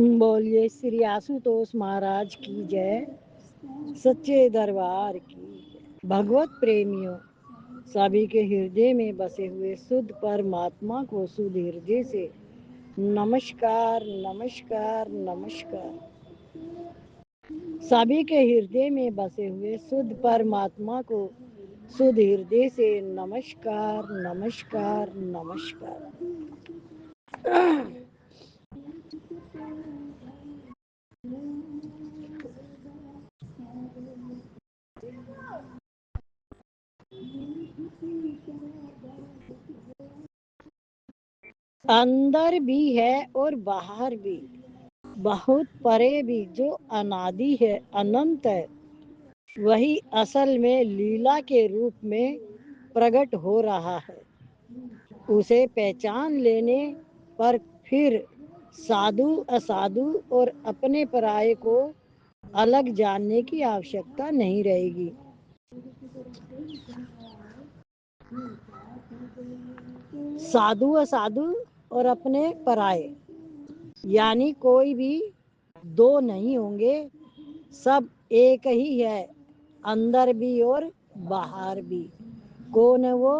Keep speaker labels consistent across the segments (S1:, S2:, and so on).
S1: बोलिए श्री आशुतोष महाराज की जय, सच्चे दरबार की जय। भगवत प्रेमियों, सभी के हृदय में बसे हुए शुद्ध परमात्मा को शुद्ध हृदय से नमस्कार नमस्कार नमस्कार। सभी के हृदय में बसे हुए शुद्ध परमात्मा को शुद्ध हृदय से नमस्कार नमस्कार नमस्कार। अंदर भी है और बाहर भी, बहुत परे भी, जो अनादि है, अनंत है, वही असल में लीला के रूप में प्रकट हो रहा है। उसे पहचान लेने पर फिर साधु असाधु और अपने पराये को अलग जानने की आवश्यकता नहीं रहेगी। साधु असाधु और अपने पराये यानी कोई भी दो नहीं होंगे, सब एक ही है, अंदर भी और बाहर भी। कौन है वो?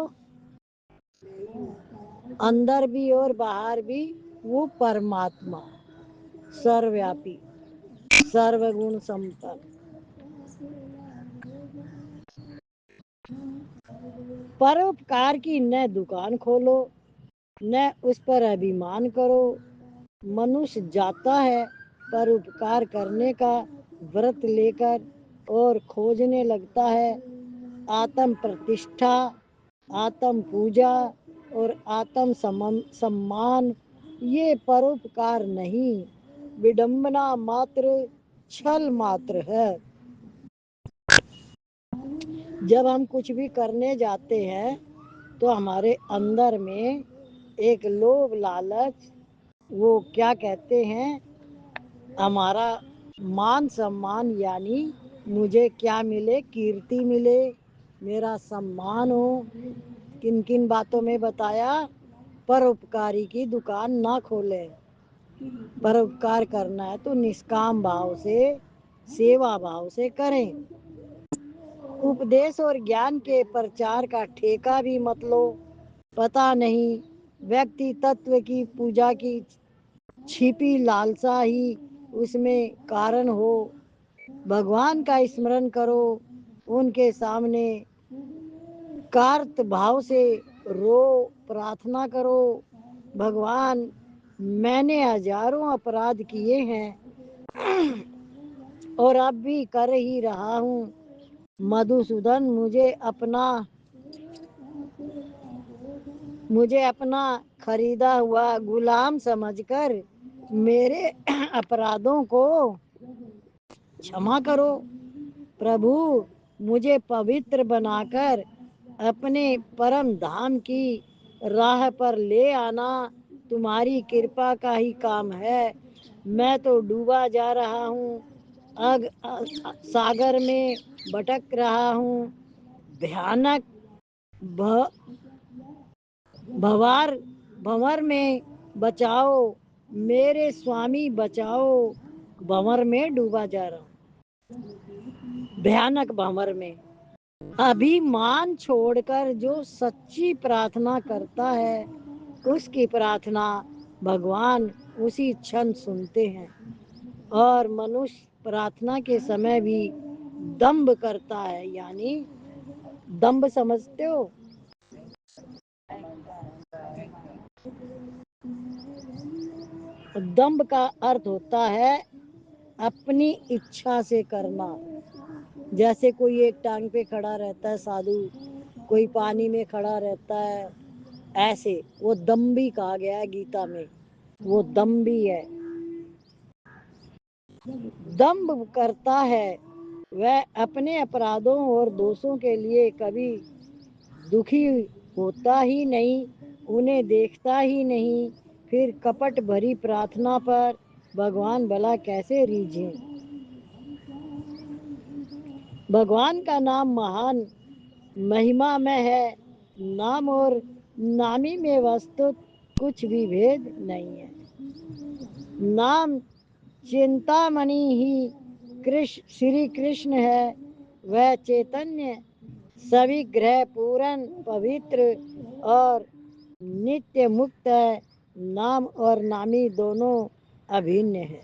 S1: अंदर भी और बाहर भी वो परमात्मा, सर्वव्यापी, सर्वगुण संपन्न। परोपकार की न दुकान खोलो, न उस पर अभिमान करो। मनुष्य जाता है परोपकार करने का व्रत लेकर और खोजने लगता है आत्म प्रतिष्ठा, आत्म पूजा और आत्म सम्मान। ये परोपकार नहीं, विडंबना मात्र, छल मात्र है। जब हम कुछ भी करने जाते हैं तो हमारे अंदर में एक लोभ लालच, वो क्या कहते हैं, हमारा मान सम्मान, यानी मुझे क्या मिले, कीर्ति मिले, मेरा सम्मान हो। किन किन बातों में बताया? परोपकारी की दुकान ना खोलें। परोपकार करना है तो निष्काम भाव से, सेवा भाव से करें। उपदेश और ज्ञान के प्रचार का ठेका भी मत लो। पता नहीं व्यक्ति तत्व की पूजा की छिपी लालसा ही उसमें कारण हो। भगवान का स्मरण करो, उनके सामने कार्त भाव से रो, प्रार्थना करो, भगवान मैंने हजारों अपराध किए हैं और अब भी कर ही रहा हूँ। मधुसूदन, मुझे अपना खरीदा हुआ गुलाम समझकर मेरे अपराधों को क्षमा करो। प्रभु, मुझे पवित्र बनाकर अपने परम धाम की राह पर ले आना तुम्हारी कृपा का ही काम है। मैं तो डूबा जा रहा हूँ, सागर में भटक रहा हूँ। भयानक भंवर में बचाओ मेरे स्वामी, बचाओ। भंवर में डूबा जा रहा हूँ, भयानक भंवर में। अभिमान छोड़कर जो सच्ची प्रार्थना करता है, उसकी प्रार्थना भगवान उसी क्षण सुनते हैं। और मनुष्य प्रार्थना के समय भी दंभ करता है, यानी दंभ समझते हो? दंभ का अर्थ होता है अपनी इच्छा से करना। जैसे कोई एक टांग पे खड़ा रहता है साधु, कोई पानी में खड़ा रहता है, ऐसे वो दम्भी कहा गया है गीता में, वो दम्भी है। दंभ करता है वह अपने अपराधों और दोषों के लिए कभी दुखी होता ही नहीं, उन्हें देखता ही नहीं। फिर कपट भरी प्रार्थना पर भगवान भला कैसे रीझें? भगवान का नाम महान महिमा में है। नाम और नामी में वस्तु कुछ भी भेद नहीं है। नाम चिंतामणि ही श्री कृष्ण है। वह चैतन्य सभी ग्रह पूर्ण पवित्र और नित्य मुक्त है। नाम और नामी दोनों अभिन्न है।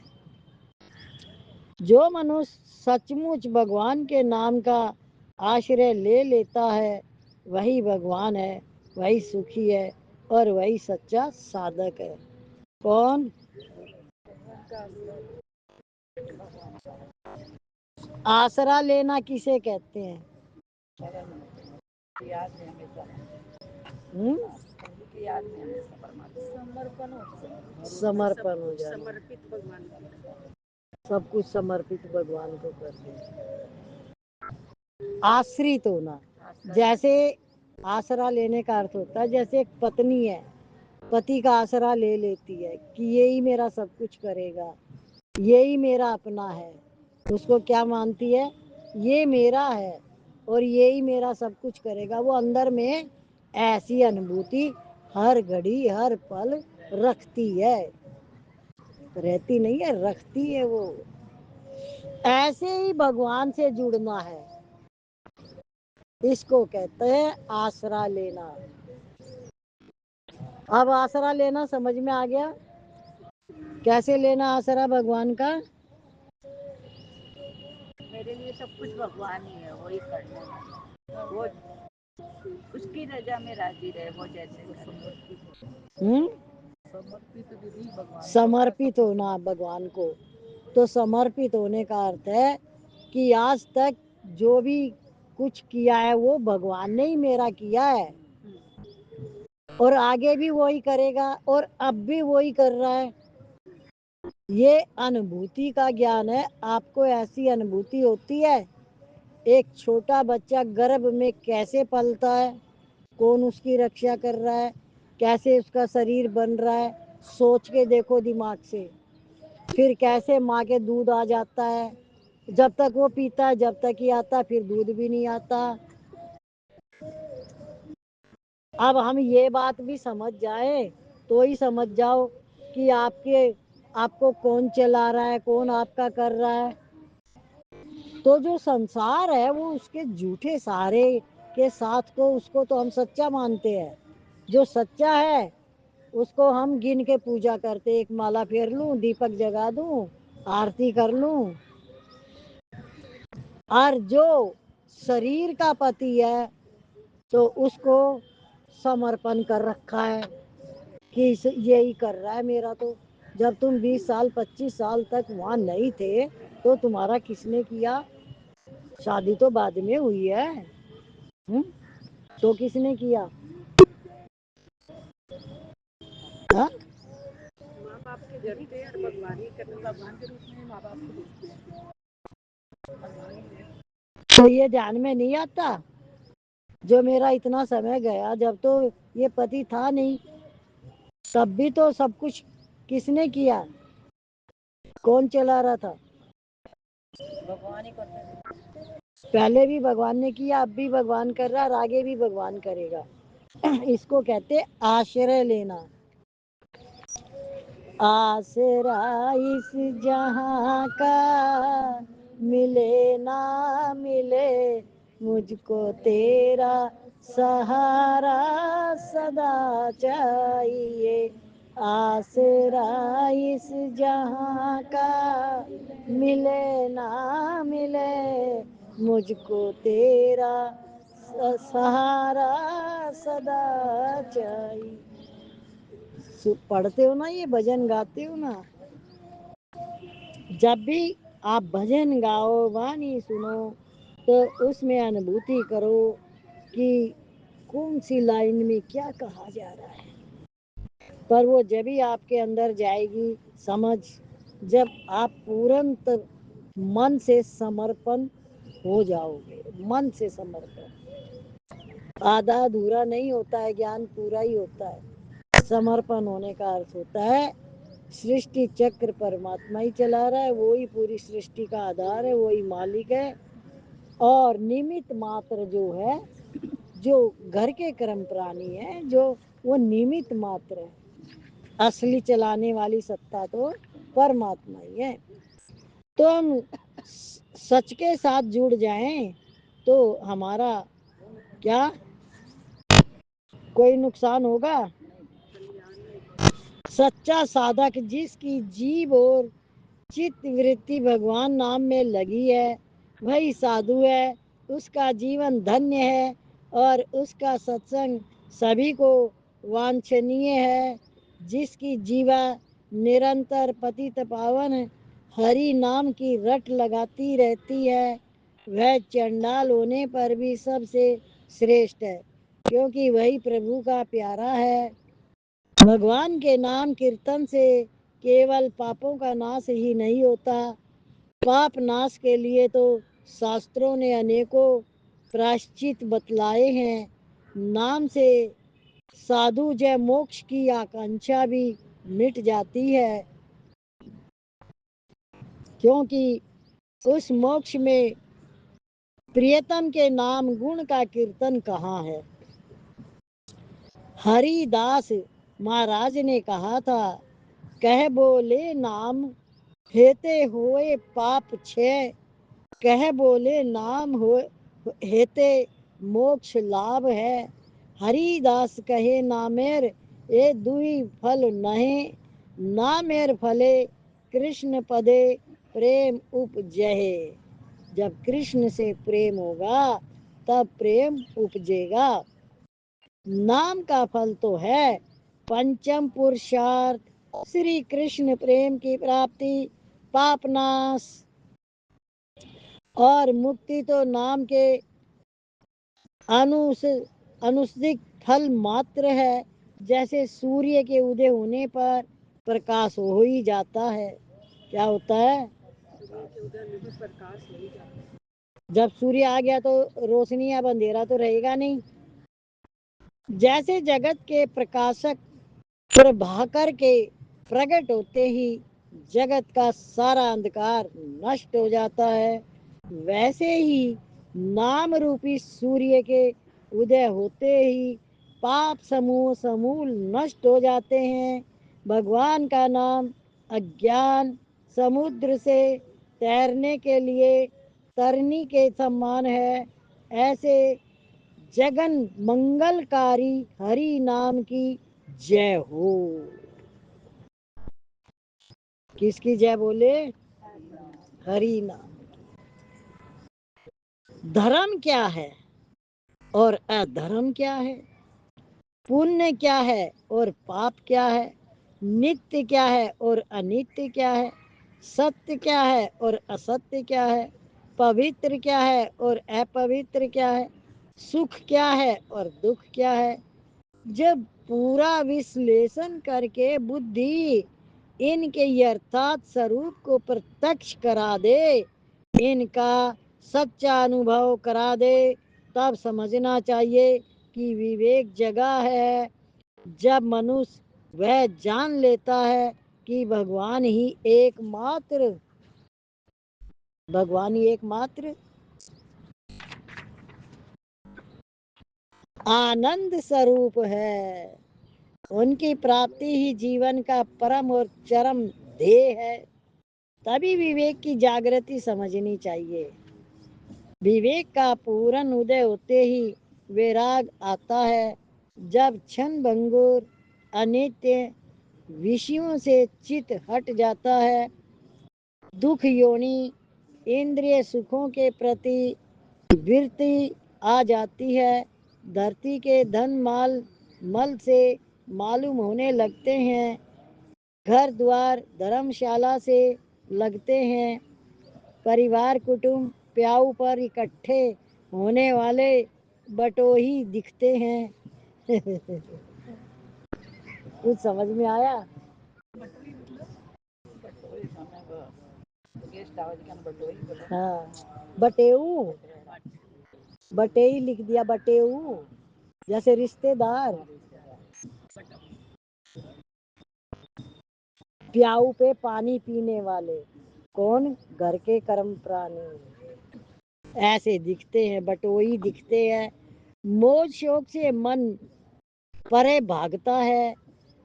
S1: जो मनुष्य सचमुच भगवान के नाम का आश्रय ले लेता है वही भगवान है, वही सुखी है और वही सच्चा साधक है। कौन? आसरा लेना किसे कहते हैं? समर्पण हो जाना, समर्पित भगवान को, सब कुछ समर्पित भगवान को कर देना। आश्रित होना, जैसे आसरा लेने का अर्थ होता है जैसे एक पत्नी है, पति का आसरा ले लेती है कि यही मेरा सब कुछ करेगा, यही मेरा अपना है। उसको क्या मानती है? ये मेरा है और यही मेरा सब कुछ करेगा। वो अंदर में ऐसी अनुभूति हर घड़ी हर पल रखती है, रहती नहीं है, रखती है। वो ऐसे ही भगवान से जुड़ना है, इसको कहते हैं आसरा लेना। अब आसरा लेना समझ में आ गया? कैसे लेना आसरा भगवान का?
S2: मेरे लिए सब कुछ भगवान ही है, वही करने वाला, वो उसकी रजा में राजी रहे, वो जैसे
S1: समर्पित होना भगवान को। तो समर्पित होने का अर्थ है कि आज तक जो भी कुछ किया है वो भगवान ने ही मेरा किया है और आगे भी वही करेगा और अब भी वही कर रहा है। ये अनुभूति का ज्ञान है। आपको ऐसी अनुभूति होती है, एक छोटा बच्चा गर्भ में कैसे पलता है, कौन उसकी रक्षा कर रहा है, कैसे उसका शरीर बन रहा है, सोच के देखो दिमाग से। फिर कैसे माँ के दूध आ जाता है, जब तक वो पीता है जब तक ही आता, फिर दूध भी नहीं आता। अब हम ये बात भी समझ जाए तो ही समझ जाओ कि आपको कौन चला रहा है, कौन आपका कर रहा है। तो जो संसार है वो उसके झूठे सहारे के साथ को उसको तो हम सच्चा मानते हैं। जो सच्चा है उसको हम गिन के पूजा करते, एक माला फेर लूं, दीपक जगा दूं, आरती कर लूं। और जो शरीर का पति है तो उसको समर्पण कर रखा है कि यही कर रहा है मेरा। तो जब तुम 20 साल 25 साल तक वहाँ नहीं थे तो तुम्हारा किसने किया? शादी तो बाद में हुई है। तो किसने किया? हाँ?
S2: माँ बाप के घर थे और भगवान ही करते, भगवान के रूप में माँ बाप को देखते हैं।
S1: तो ये ध्यान में नहीं आता जो मेरा इतना समय गया, जब तो ये पति था नहीं, तब भी तो सब कुछ किसने किया? कौन चला रहा था?
S2: भगवान ही करते हैं।
S1: पहले भी भगवान ने किया, अब भी भगवान कर रहा है और आगे भी भगवान करेगा। इसको कहते आश्रय लेना। आसरा इस जहां का मिले ना मिले, मुझको तेरा सहारा सदा चाहिए। आसरा इस जहां का मिले ना मिले, मुझको तेरा सहारा सदा चाहिए। पढ़ते हो ना, ये भजन गाते हो ना, जब भी आप भजन गाओ, वाणी सुनो, तो उसमें अनुभूति करो कि कौन सी लाइन में क्या कहा जा रहा है। पर वो जब भी आपके अंदर जाएगी समझ, जब आप पूर्ण मन से समर्पण हो जाओगे। मन से समर्पण, आधा अधूरा नहीं होता है ज्ञान, पूरा ही होता है। समर्पण होने का अर्थ होता है सृष्टि चक्र परमात्मा ही चला रहा है, वो ही पूरी सृष्टि का आधार है, वो ही मालिक है। और निमित्त मात्र जो है, जो घर के कर्म प्राणी है, जो वो निमित्त मात्र है। असली चलाने वाली सत्ता तो परमात्मा ही है। तो हम सच के साथ जुड़ जाएं तो हमारा क्या कोई नुकसान होगा? सच्चा साधक जिसकी जीव और चित्त वृत्ति भगवान नाम में लगी है वही साधु है, उसका जीवन धन्य है और उसका सत्संग सभी को वांछनीय है। जिसकी जीवा निरंतर पतित पावन हरि नाम की रट लगाती रहती है वह चंडाल होने पर भी सबसे श्रेष्ठ है, क्योंकि वही प्रभु का प्यारा है। भगवान के नाम कीर्तन से केवल पापों का नाश ही नहीं होता, पाप नाश के लिए तो शास्त्रों ने अनेकों प्रायश्चित बतलाए हैं। नाम से साधु जय मोक्ष की आकांक्षा भी मिट जाती है, क्योंकि उस मोक्ष में प्रियतम के नाम गुण का कीर्तन कहाँ है। हरिदास महाराज ने कहा था, कह बोले नाम हेते होए पाप क्षय, कह बोले नाम हो हेते मोक्ष लाभ है। हरिदास कहे नामेर ए दुई फल नहे, नामेर फले कृष्ण पदे प्रेम उपजहे। जब कृष्ण से प्रेम होगा तब प्रेम उपजेगा। नाम का फल तो है पंचम पुरुषार्थ, श्री कृष्ण प्रेम की प्राप्ति, पापनाश और मुक्ति तो नाम के अनुसिक फल मात्र है। जैसे सूर्य के उदय होने पर प्रकाश हो ही जाता है। क्या होता है? जब सूर्य आ गया तो रोशनी अब अंधेरा तो रहेगा नहीं। जैसे जगत के प्रकाशक प्रभाकर के प्रकट होते ही जगत का सारा अंधकार नष्ट हो जाता है, वैसे ही नाम रूपी सूर्य के उदय होते ही पाप समूह समूल नष्ट हो जाते हैं। भगवान का नाम अज्ञान समुद्र से तैरने के लिए तरनी के समान है। ऐसे जगन मंगलकारी हरि नाम की जय हो। किसकी जय बोले? हरि नाम। धर्म क्या है और अधर्म क्या है, पुण्य क्या है और पाप क्या है, नित्य क्या है और अनित्य क्या है, सत्य क्या है और असत्य क्या है, पवित्र क्या है और अपवित्र क्या है, सुख क्या है और दुख क्या है। जब पूरा विश्लेषण करके बुद्धि इनके यथार्थ स्वरूप को प्रत्यक्ष करा दे, इनका सच्चा अनुभव करा दे, तब समझना चाहिए कि विवेक जगा है। जब मनुष्य वह जान लेता है कि भगवान ही एकमात्र आनंद स्वरूप है, उनकी प्राप्ति ही जीवन का परम और चरम ध्येय है। तभी विवेक की जागृति समझनी चाहिए। विवेक का पूर्ण उदय होते ही वैराग आता है। जब क्षण भंगुर अनित्य विषयों से चित हट जाता है, दुख योनि इंद्रिय सुखों के प्रति वृत्ति आ जाती है, धरती के धन माल मल से मालूम होने लगते हैं, घर द्वार धर्मशाला से लगते हैं, परिवार कुटुंब प्याऊ पर इकट्ठे होने वाले बटोही दिखते हैं। कुछ समझ में आया? हाँ, बटेऊ बटेई लिख दिया, बटेऊ जैसे रिश्तेदार। प्याऊ पे पानी पीने वाले कौन? घर के कर्म प्राणी ऐसे दिखते हैं, बटोई दिखते हैं। मोह शोक से मन परे भागता है,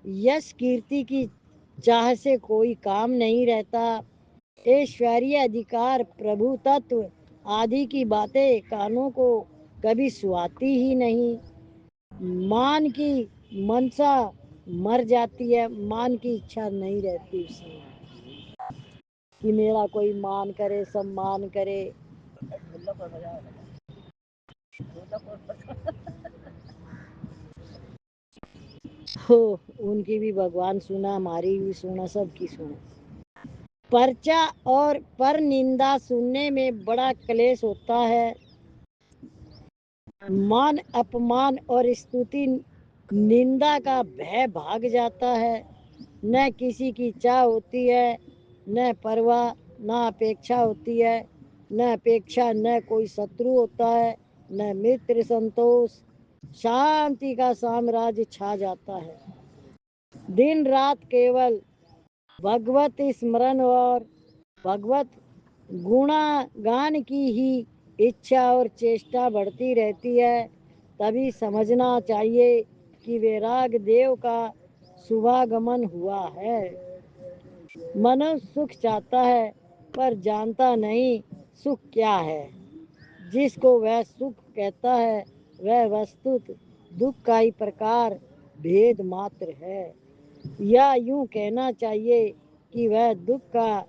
S1: यश कीर्ति की चाह से कोई काम नहीं रहता, ऐश्वर्य, अधिकार, प्रभु तत्व आदि की बातें कानों को कभी सुहाती ही नहीं। मान की मनसा मर जाती है, मान की इच्छा नहीं रहती उसमें कि मेरा कोई मान करे, सम्मान करे। हो उनकी भी भगवान सुना, हमारी भी सुना, सबकी सुना। पर्चा और पर निंदा सुनने में बड़ा क्लेश होता है। मान अपमान और स्तुति निंदा का भय भाग जाता है। न किसी की चाह होती है, न परवाह, न अपेक्षा होती है। न अपेक्षा, न कोई शत्रु होता है, न मित्र। संतोष, शांति का साम्राज्य छा जाता है। दिन रात केवल भगवत स्मरण और भगवत गुणगान की ही इच्छा और चेष्टा बढ़ती रहती है। तभी समझना चाहिए कि वैराग देव का शुभागमन हुआ है। मनुष्य सुख चाहता है पर जानता नहीं सुख क्या है। जिसको वह सुख कहता है वह वस्तुत दुख का ही प्रकार भेद मात्र है, या यूं कहना चाहिए कि वह दुख का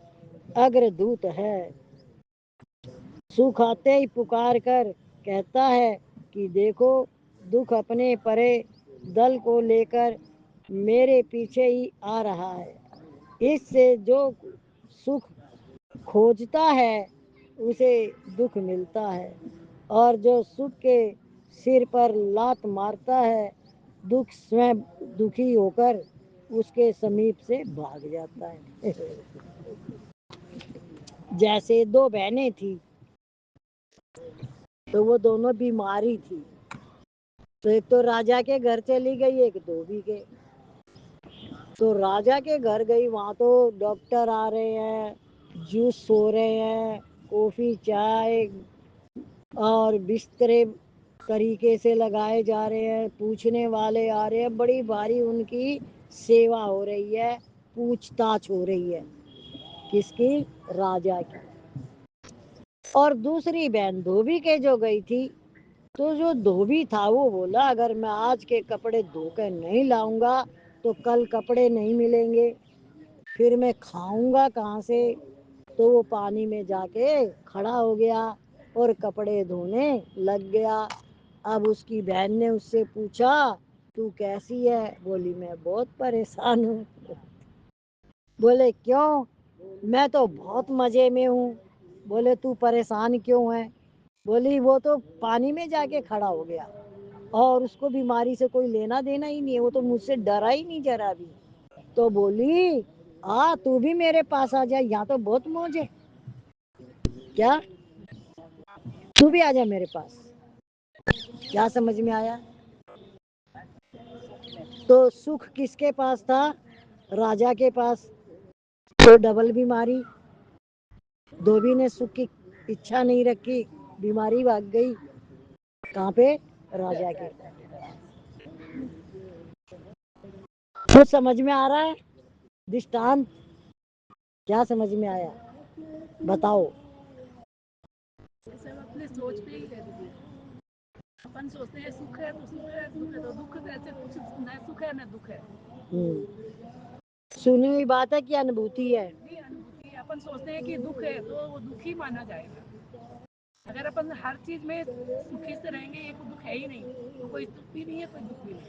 S1: अग्रदूत है। सुख आते ही पुकार कर कहता है कि देखो, दुख अपने परे दल को लेकर मेरे पीछे ही आ रहा है। इससे जो सुख खोजता है उसे दुख मिलता है, और जो सुख के सिर पर लात मारता है दुख स्वयं दुखी होकर उसके समीप से भाग जाता है। जैसे दो बहनें थी, तो वो दोनों बीमारी थी। तो एक तो राजा के घर चली गई, एक धोबी के। तो राजा के घर गई, वहाँ तो डॉक्टर आ रहे हैं, जूस हो रहे हैं, कॉफी चाय और बिस्तरे तरीके से लगाए जा रहे हैं, पूछने वाले आ रहे हैं, बड़ी भारी उनकी सेवा हो रही है, पूछताछ हो रही है। किसकी? राजा की। और दूसरी बहन धोबी के जो गई थी, तो जो धोबी था वो बोला अगर मैं आज के कपड़े धोकर नहीं लाऊंगा तो कल कपड़े नहीं मिलेंगे, फिर मैं खाऊंगा कहाँ से। तो वो पानी में जाके खड़ा हो गया और कपड़े धोने लग गया। अब उसकी बहन ने उससे पूछा तू कैसी है? बोली मैं बहुत परेशान हूँ। बोले क्यों? मैं तो बहुत मजे में हूँ। बोले तू परेशान क्यों है? बोली वो तो पानी में जाके खड़ा हो गया और उसको बीमारी से कोई लेना देना ही नहीं है, वो तो मुझसे डरा ही नहीं जरा भी। तो बोली आ तू भी मेरे पास आ जा, यहाँ तो बहुत मौज है। क्या? तू भी आ जा मेरे पास। क्या समझ में आया? तो सुख किसके पास था? राजा के पास। तो डबल बीमारी। धोबी ने सुख की इच्छा नहीं रखी, बीमारी भाग गई। कहाँ पे? राजा के। कुछ समझ में आ रहा है? दृष्टांत क्या समझ में आया? बताओ।
S2: सब अपने सोच पे ही है दीदी। अपन सोचते हैं सुख है तो सुख है, दुख है तो दुख, ऐसे कुछ न सुख है न दुख है।
S1: सुनी हुई बात है कि अनुभूति है?
S2: नहीं, अनुभूति। अपन सोचते हैं कि दुख है तो वो दुखी माना जाएगा। अगर अपन हर चीज में सुखी से रहेंगे, ये तो दुख है ही नहीं, तो कोई सुख भी नहीं है, कोई दुख भी नहीं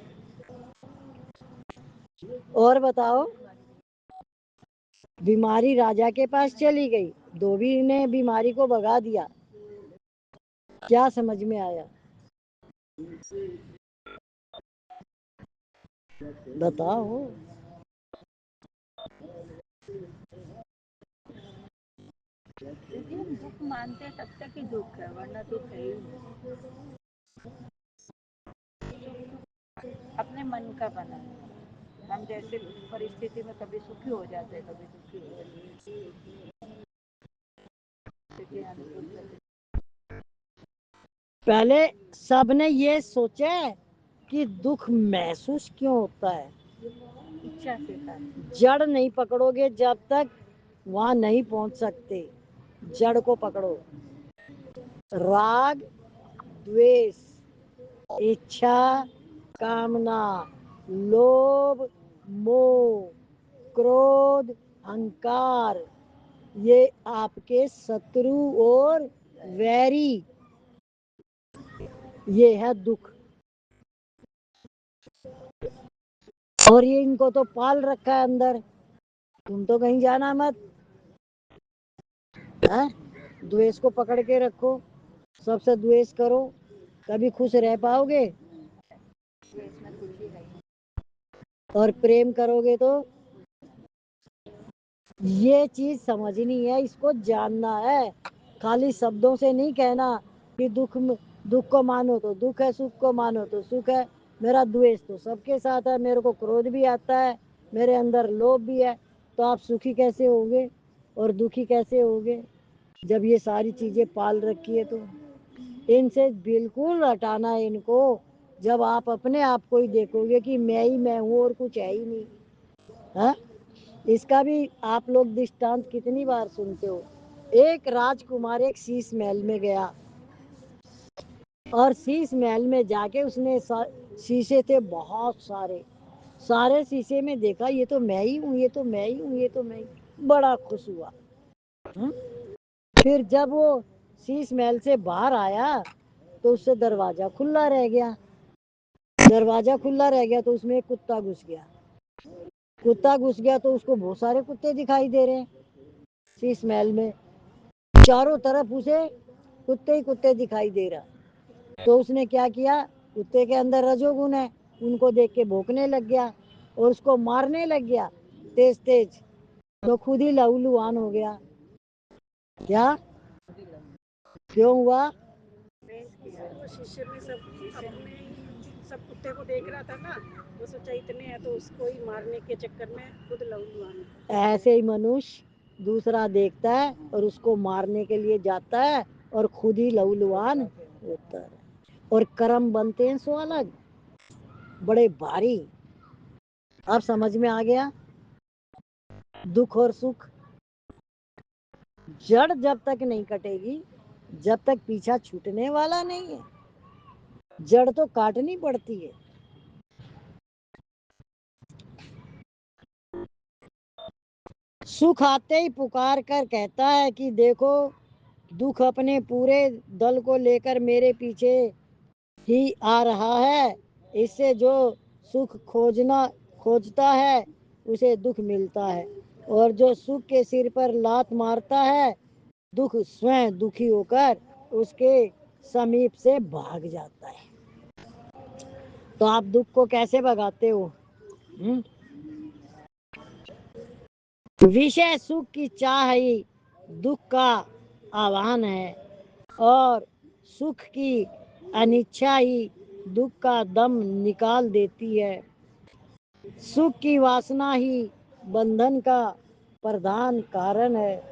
S2: है।
S1: और बताओ। बीमारी राजा के पास चली गई, धोबी ने बीमारी को भगा दिया। क्या समझ में आया? बताओ।
S2: क्योंकि हम दुख मानते हैं तब तक ही दुख है, वरना दुख है ही नहीं। अपने मन का बना है। हम जैसे परिस्थिति में कभी सुखी हो जाते हैं, कभी दुखी हो जाते हैं।
S1: पहले सबने ये सोचा कि दुख महसूस क्यों होता है।
S2: इच्छा से था।
S1: जड़ नहीं पकड़ोगे जब तक वहां नहीं पहुंच सकते। जड़ को पकड़ो। राग, द्वेष, इच्छा, कामना, लोभ, मोह, क्रोध, अहंकार, ये आपके शत्रु और वैरी, ये है दुख। और ये इनको तो पाल रखा है अंदर, तुम तो कहीं जाना मत है। द्वेष को पकड़ के रखो, सबसे द्वेष करो, कभी खुश रह पाओगे? और प्रेम करोगे तो ये चीज समझनी है, इसको जानना है। खाली शब्दों से नहीं कहना कि दुख को मानो तो दुख है, सुख को मानो तो सुख है। मेरा द्वेष तो सबके साथ है, मेरे को क्रोध भी आता है, मेरे अंदर लोभ भी है, तो आप सुखी कैसे होगे और दुखी कैसे होगे जब ये सारी चीजें पाल रखी है? तो इनसे बिल्कुल हटाना है इनको। जब आप अपने आप को ही देखोगे कि मैं हूँ और कुछ है ही नहीं है। इसका भी आप लोग दृष्टांत कितनी बार सुनते हो। एक राजकुमार एक शीश महल में गया और शीश महल में जाके उसने शीशे थे बहुत सारे, सारे शीशे में देखा ये तो मैं ही हूँ, ये तो मैं ही हूँ, ये तो मैं ही। बड़ा खुश हुआ। फिर जब वो शीश महल से बाहर आया तो उससे दरवाजा खुला रह गया। दरवाजा खुला रह गया तो उसमें एक कुत्ता घुस गया। कुत्ता घुस गया तो उसको बहुत सारे कुत्ते दिखाई दे रहे हैं शीश महल में, चारों तरफ उसे कुत्ते ही कुत्ते दिखाई दे रहा। तो उसने क्या किया, कुत्ते के अंदर रजोगुण है, उनको देख के भौंकने लग गया और उसको मारने लग गया तेज तेज, तो खुद ही लहूलुहान हो गया। क्या क्यों हुआ?
S2: वो शिष्य में सब कुत्ते को देख रहा था ना, वो सोचा इतने हैं तो उसको ही मारने के चक्कर में खुद लहूलुहान।
S1: ऐसे ही मनुष्य दूसरा देखता है और उसको मारने के लिए जाता है और खुद ही लहूलुहान होता है। और कर्म बनते हैं सो अलग, बड़े भारी। अब समझ में आ गया? दुख और सुख, जड़ जब तक नहीं कटेगी, जब तक पीछा छूटने वाला नहीं है। जड़ तो काटनी पड़ती है। सुख आते ही पुकार कर कहता है कि देखो, दुख अपने पूरे दल को लेकर मेरे पीछे ही आ रहा है। इससे जो सुख खोजता है उसे दुख मिलता है, और जो सुख के सिर पर लात मारता है, दुख स्वयं दुखी होकर उसके समीप से भाग जाता है। तो आप दुख को कैसे भगाते हो? विषय सुख की चाह ही दुख का आह्वान है, और सुख की अनिच्छा ही दुख का दम निकाल देती है। सुख की वासना ही बंधन का प्रधान कारण है।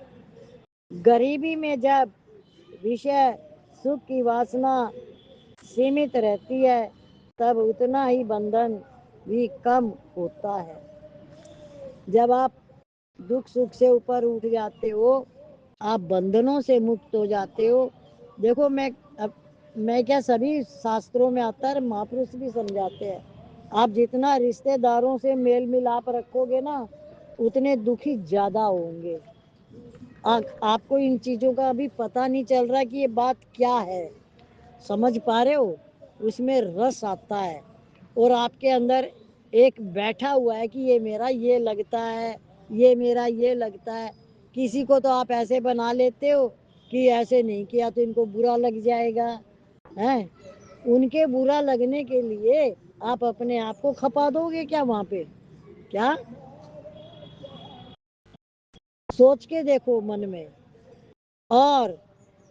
S1: गरीबी में जब विषय सुख की वासना सीमित रहती है, तब उतना ही बंधन भी कम होता है। जब आप दुख सुख से ऊपर उठ जाते हो, आप बंधनों से मुक्त हो जाते हो। देखो मैं क्या, सभी शास्त्रों में आता है, महापुरुष भी समझाते हैं, आप जितना रिश्तेदारों से मेल मिलाप रखोगे ना, उतने दुखी ज्यादा होंगे। आपको इन चीजों का अभी पता नहीं चल रहा कि ये बात क्या है, समझ पा रहे हो? उसमें रस आता है और आपके अंदर एक बैठा हुआ है कि ये मेरा ये लगता है, ये मेरा ये लगता है। किसी को तो आप ऐसे बना लेते हो कि ऐसे नहीं किया तो इनको बुरा लग जाएगा, है? उनके बुरा लगने के लिए आप अपने आप को खपा दोगे क्या वहां पे? क्या सोच के देखो मन में। और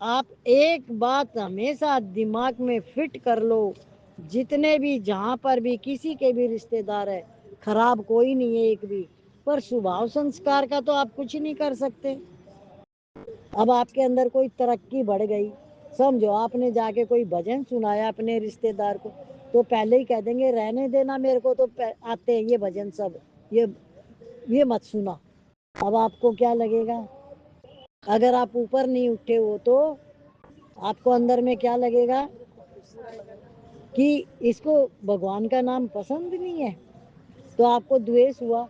S1: आप एक बात हमेशा दिमाग में फिट कर लो, जितने भी जहां पर भी किसी के भी रिश्तेदार है, खराब कोई नहीं है एक भी, पर स्वभाव संस्कार का तो आप कुछ नहीं कर सकते। अब आपके अंदर कोई तरक्की बढ़ गई, समझो आपने जाके कोई भजन सुनाया अपने रिश्तेदार को, तो पहले ही कह देंगे रहने देना, मेरे को तो आते हैं ये भजन सब, ये मत सुना। اب آپ کو کیا لگے گا؟ اگر آپ اوپر نہیں اٹھے ہو تو آپ کو اندر میں کیا لگے گا کہ اس کو بھگوان کا نام پسند نہیں ہے، تو آپ کو دویش ہوا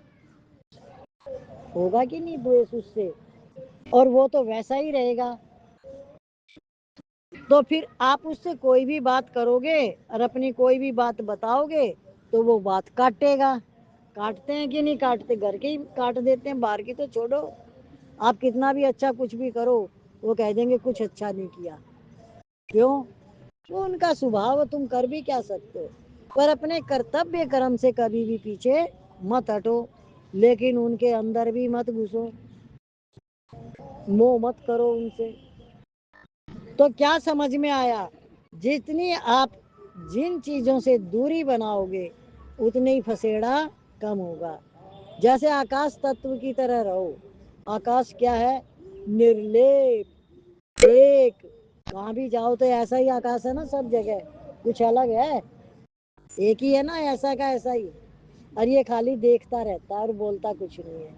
S1: ہوگا کہ نہیں دویش اس سے، اور وہ تو ویسا ہی رہے گا. تو پھر آپ اس سے کوئی بھی بات کرو گے اور اپنی کوئی بھی بات بتاؤ گے تو وہ بات کاٹے گا. کاٹتے ہیں کہ نہیں کاٹتے؟ گھر کے ہی کاٹ دیتے ہیں، باہر کی تو چھوڑو. آپ کتنا بھی اچھا کچھ بھی کرو وہ کہہ دیں گے کچھ اچھا نہیں کیا. کیوں؟ وہ ان کا سبھاؤ، تم کر بھی کیا سکتے ہو. پر اپنے کرتویہ کرم سے کبھی بھی پیچھے مت ہٹو، لیکن ان کے اندر بھی مت گھسو، موہ مت کرو ان سے. تو کیا سمجھ میں آیا؟ جتنی آپ جن چیزوں سے دوری بناؤ گے اتنی ہی پھسیڑا کم ہوگا. جیسے آکاش تتو کی طرح رہو. آکاش کیا ہے؟ نرلیپ، ایک. کہاں بھی جاؤ تو ایسا ہی آکاش ہے نا، سب جگہ کچھ الگ ہے؟ ایک ہی ہے نا، ایسا کا ایسا ہی. اور یہ خالی دیکھتا رہتا ہے اور بولتا کچھ نہیں ہے.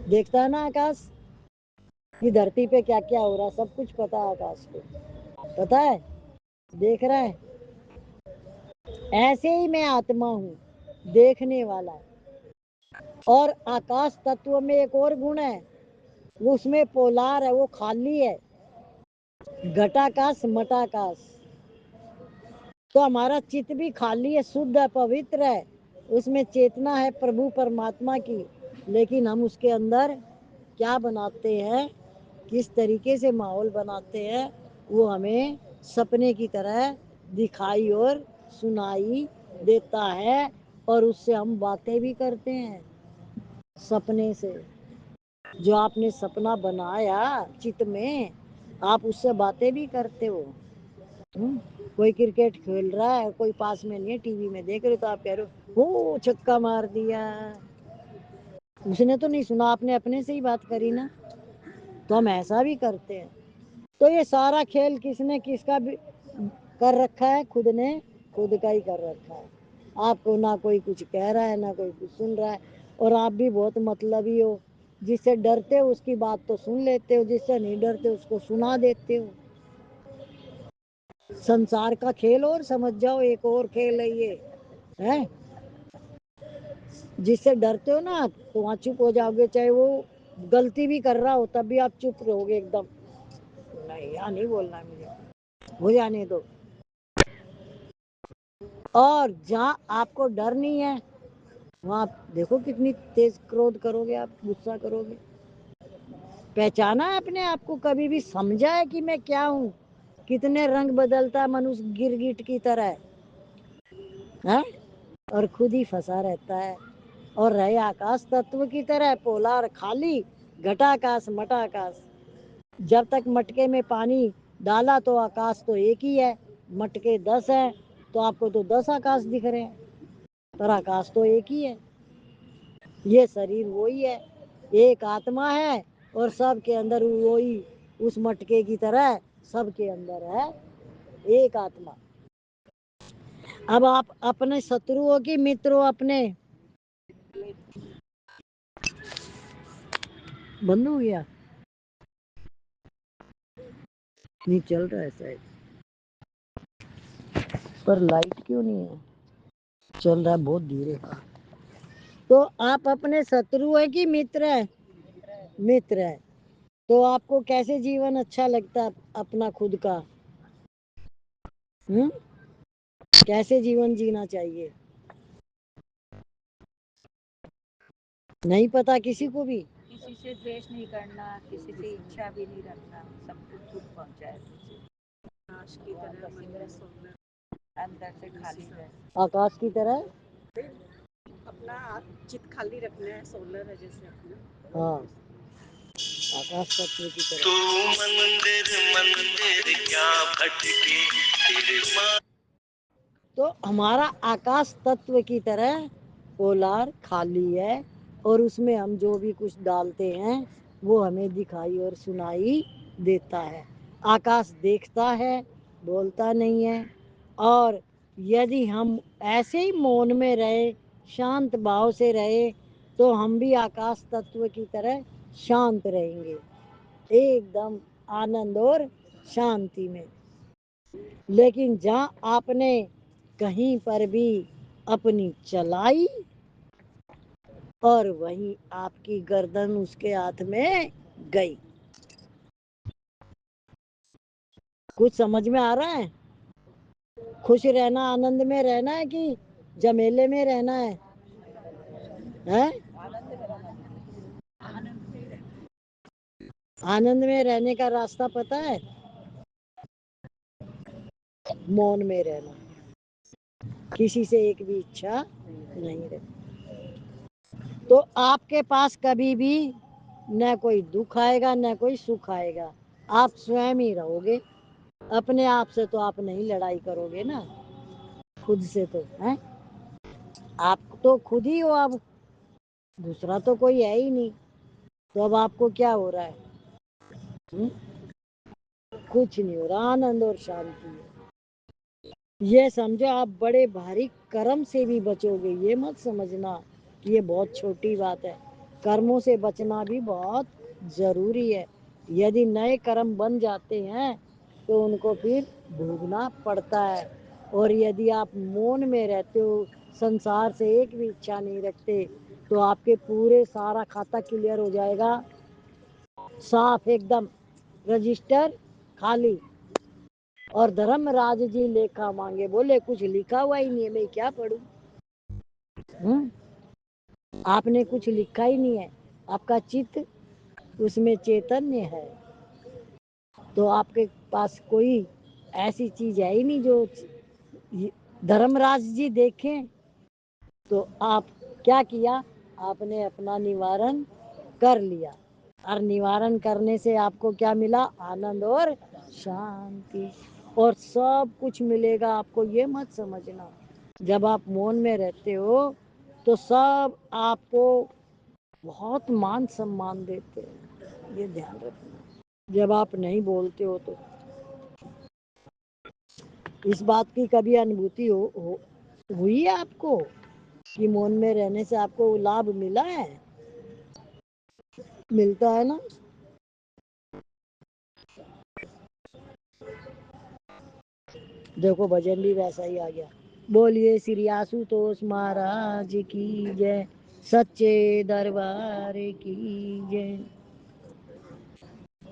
S1: دیکھتا ہے نا آکاش کہ دھرتی پہ کیا کیا ہو رہا، سب کچھ پتا ہے آکاش کو. پتا ہے؟ دیکھ رہا ہے. ایسے ہی میں آتما ہوں، دیکھنے والا. اور آکاش تتو میں ایک اور گن ہے، اس میں پولار ہے، وہ خالی ہے. گھٹاکاش مٹاکاش. تو ہمارا چت بھی خالی ہے، شدھ ہے، پوتر ہے. اس میں چیتنا ہے پربھو پرماتما کی، لیکن ہم اس کے اندر کیا بناتے ہیں، کس طریقے سے ماحول بناتے ہیں، وہ ہمیں سپنے کی طرح دکھائی اور سنائی دیتا ہے. اور اس سے ہم باتیں بھی کرتے ہیں سپنے سے. جو آپ نے سپنا بنایا چت میں، آپ اس سے باتیں بھی کرتے ہو. کوئی کرکٹ کھیل رہا ہے، کوئی پاس میں نہیں ہے، ٹی وی میں دیکھ رہے تو آپ کہہ رہے ہو چھکا مار دیا. اس نے تو نہیں سنا، آپ نے اپنے سے ہی بات کری نا. تو ہم ایسا بھی کرتے ہیں. تو یہ سارا کھیل کس نے کس کا بھی کر رکھا ہے؟ خود نے خود کا ہی کر رکھا ہے. آپ کو نہ کوئی کچھ کہہ رہا ہے، نہ کوئی کچھ سن رہا ہے. اور آپ بھی بہت مطلبی ہو، جس سے ڈرتے ہو اس کی بات تو سن لیتے ہو، جس سے نہیں ڈرتے اس کو سنا دیتے ہو. سنسار کا کھیل اور سمجھ جاؤ ایک اور کھیل ہے یہ ہے. جس سے ڈرتے ہو نا آپ، تو وہاں چپ ہو جاؤ گے، چاہے وہ غلطی بھی کر رہا ہو تب بھی آپ چپ رہو گے ایک دم. نہیں یہاں نہیں بولنا ہے مجھے، ہو جانے دو. اور جہاں آپ کو ڈر نہیں ہے وہاں دیکھو کتنی تیز کرودھ کرو گے، آپ غصہ کرو گے. پہچانا ہے اپنے آپ کو؟ کبھی بھی سمجھا ہے کہ میں کیا ہوں؟ کتنے رنگ بدلتا ہے منوش گرگٹ کی طرح ہے، اور خود ہی پھنسا رہتا ہے. اور رہے آکاش تتو کی طرح پولار خالی، گھٹاکاش مٹاکاش. جب تک مٹکے میں پانی ڈالا تو آکاش تو ایک ہی ہے، مٹکے 10 ہے تو آپ کو تو 10 آکاش دکھ رہے ہیں، پر آکاش تو ایک ہی ہے. یہ شریر وہی ہے، ایک آتما ہے، اور سب کے اندر وہی اس مٹکے کی طرح سب کے اندر ہے ایک آتما. اب آپ اپنے شترو ہو کہ متر ہو اپنے؟ بند ہو گیا؟ نہیں چل رہا ہے شاید، پر لائٹ کیوں نہیں ہے؟ چل رہا ہے بہت دھیرے. تو آپ اپنے شترو ہے کہ متر ہے؟ متر ہے. تو آپ کو کیسے جیون اچھا لگتا ہے اپنا خود کا؟ کیسے جیون جینا چاہیے؟ نہیں پتا کسی کو بھی.
S2: کسی سے دویش نہیں کرنا، کسی سے اچھا بھی نہیں رکھنا، سب کو دکھ پہنچائے. آکاش کی طرح اندر سے خالی رہے.
S1: آکاش کی طرح
S2: اپنا چت خالی رکھنا ہے، سولر ہے جیسے اپنا.
S1: ہاں آکاش تتو کی طرح.
S2: تو مندر مندر کیا بھٹکے تیرے ماں.
S1: تو ہمارا آکاش تتو کی طرح پولار خالی ہے، اور اس میں ہم جو بھی کچھ ڈالتے ہیں وہ ہمیں دکھائی اور سنائی دیتا ہے. آکاش دیکھتا ہے، بولتا نہیں ہے. اور یدی ہم ایسے ہی مون میں رہے، شانت بھاؤ سے رہے، तो हम भी आकाश तत्व की तरह शांत रहेंगे, एकदम आनंद और शांति में। लेकिन जहाँ आपने कहीं पर भी अपनी चलाई और वहीं आपकी गर्दन उसके हाथ में गई। कुछ समझ में आ रहा है? खुश रहना, आनंद में रहना है कि झमेले में रहना है? हैं? आनंद में रहने का रास्ता पता है? मौन में रहना, किसी से एक भी इच्छा नहीं रखनी। तो आपके पास कभी भी न कोई दुख आएगा न कोई सुख आएगा, आप स्वयं ही रहोगे। अपने आप से तो आप नहीं लड़ाई करोगे ना, खुद से तो है। आप तो खुद ही हो, अब दूसरा तो कोई है ही नहीं। तो अब आपको क्या हो रहा है? कुछ नहीं हो रहा, आनंद और शांति है। ये समझो आप बड़े भारी कर्म से भी बचोगे, ये मत समझना कि ये बहुत छोटी बात है। कर्मों से बचना भी बहुत जरूरी है। यदि नए कर्म बन जाते हैं तो उनको फिर भोगना पड़ता है। और यदि आप मौन में रहते हो, संसार से एक भी इच्छा नहीं रखते, तो आपके पूरे सारा खाता क्लियर हो जाएगा, साफ एकदम, रजिस्टर खाली। और धर्मराज जी लेखा मांगे, बोले कुछ लिखा हुआ ही नहीं है, मैं क्या पढ़ूं? आपने कुछ लिखा ही नहीं है, आपका चित्त उसमें चैतन्य है, तो आपके पास कोई ऐसी चीज है ही नहीं जो धर्मराज जी देखें। तो आप क्या किया? आपने अपना निवारण कर लिया, और निवारण करने से आपको क्या मिला? आनंद और शांति। और सब कुछ मिलेगा आपको, ये मत समझना। जब आप मौन में रहते हो तो सब आपको बहुत मान सम्मान देते हैं, ये ध्यान रखना। जब आप नहीं बोलते हो तो इस बात की कभी अनुभूति हुई है आपको कि मौन में रहने से आपको लाभ मिला है? मिलता है ना। देखो भजन भी वैसा ही आ गया। बोलिए श्री आशुतोष महाराज की जय, सच्चे दरबार की जय।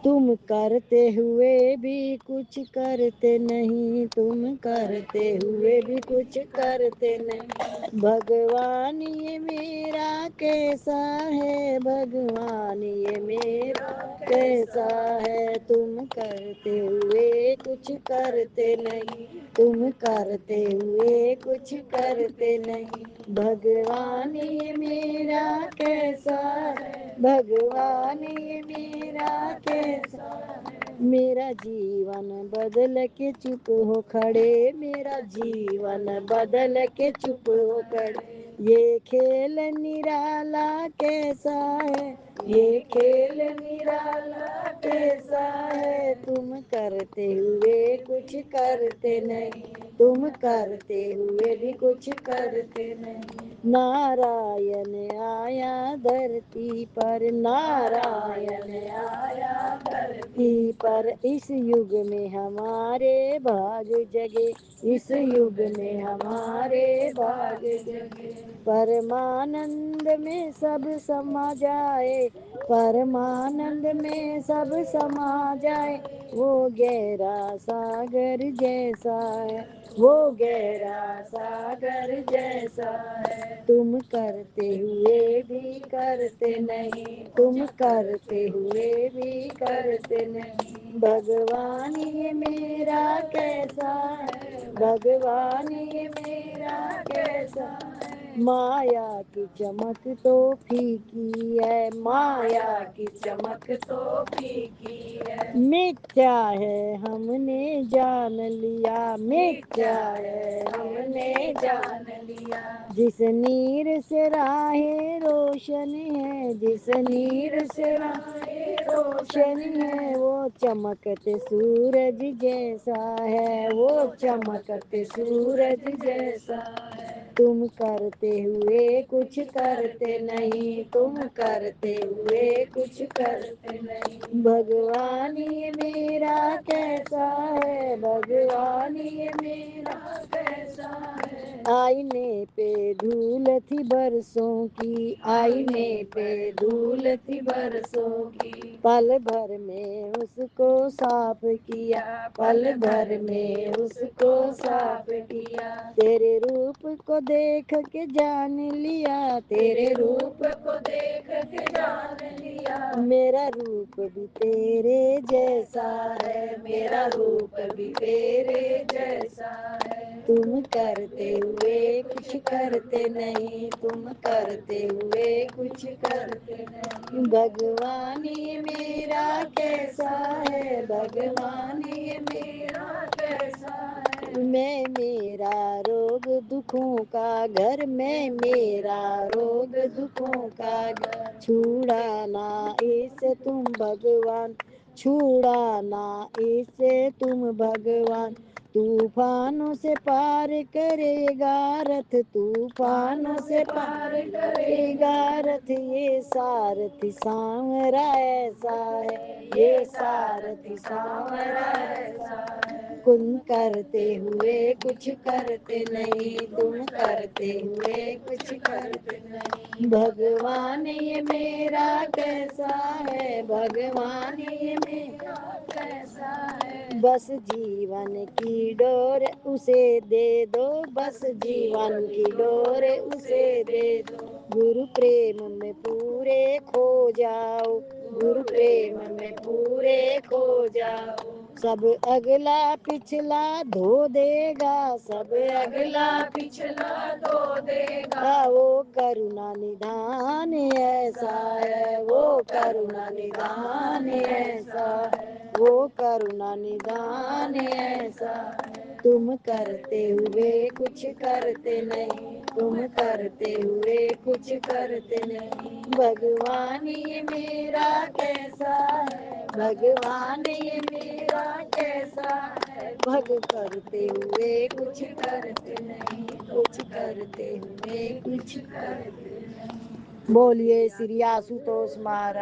S1: तुम करते हुए भी कुछ करते नहीं, तुम करते हुए भी कुछ करते नहीं। भगवान ये मेरा कैसा है, भगवान ये मेरा कैसा है। तुम करते हुए कुछ करते नहीं, तुम करते हुए कुछ करते नहीं। भगवान ये मेरा कैसा है, भगवान ये मेरा कैसा है। मेरा जीवन बदल के चुप हो खड़े, मेरा जीवन बदल के चुप हो खड़े। ये खेल निराला कैसा है, ये खेल निराला कैसा है। तुम करते हुए कुछ करते नहीं, तुम करते हुए भी कुछ करते नहीं। नारायण आया धरती पर, नारायण आया धरती पर। इस युग में हमारे भाग जगे, इस युग में हमारे भाग जगे। परमानंद में सब समा जाए, परमानंद में सब समा जाए। वो गहरा सागर जैसा है, वो गहरा सागर जैसा है। तुम करते हुए भी करते नहीं, तुम करते हुए भी करते नहीं। भगवान ये मेरा कैसा है, भगवान ये मेरा कैसा है। माया की चमक तो फीकी है, माया की चमक तो फीकी है। मिथ्या है हमने जान लिया, मिथ्या है हमने जान लिया। जिस नीर से राहें रोशन है, जिस नीर से राहें रोशन है। वो चमकते सूरज जैसा है, वो चमकते सूरज जैसा है। तुम करते हुए कुछ करते नहीं, तुम करते हुए कुछ करते नहीं। भगवान ये मेरा कैसा है, भगवान ये मेरा कैसा है। आईने पे धूल थी बरसों की, आईने पे धूल थी बरसों की। पल भर में उसको साफ किया, पल भर में उसको साफ किया। तेरे रूप को देख के जान लिया, तेरे रूप को देख के जान लिया। मेरा रूप भी तेरे जैसा है, मेरा रूप भी तेरे जैसा है। तुम करते हुए कुछ करते नहीं, तुम करते हुए कुछ करते नहीं। भगवान ये मेरा कैसा है, भगवान ये मेरा कैसा है। मैं मेरा रोग दुखों का घर, मैं मेरा रोग दुखों का घर। छुड़ाना इसे तुम भगवान, छुड़ाना इसे तुम भगवान। तूफानों से पार करेगा रथ, तूफानों से पार करेगा रथ। ये सारथी सांवरा ऐसा है, ये सारथी सांवरा ऐसा है। तुम करते हुए कुछ करते नहीं, तुम करते हुए कुछ करते नहीं। भगवान ये मेरा कैसा है, भगवान ये मेरा कैसा है। बस जीवन की डोर उसे दे दो, बस जीवन की डोर उसे दे दो। गुरु प्रेम में पूरे खो जाओ, गुरु प्रेम में पूरे खो जाओ। सब अगला पिछला धो देगा, सब अगला पिछला धो देगा। वो करुणा निधान ऐसा है, वो करुणा निधान ऐसा है, वो करुणा निधान ऐसा है। तुम करते हुए कुछ करते नहीं, तुम करते हुए कुछ करते नहीं। भगवान ये मेरा कैसा है, भगवान ये मेरा कैसा है। भग करते हुए कुछ करते नहीं, कुछ करते हुए कुछ करते नहीं। बोलिए श्री आशुतोष महाराज।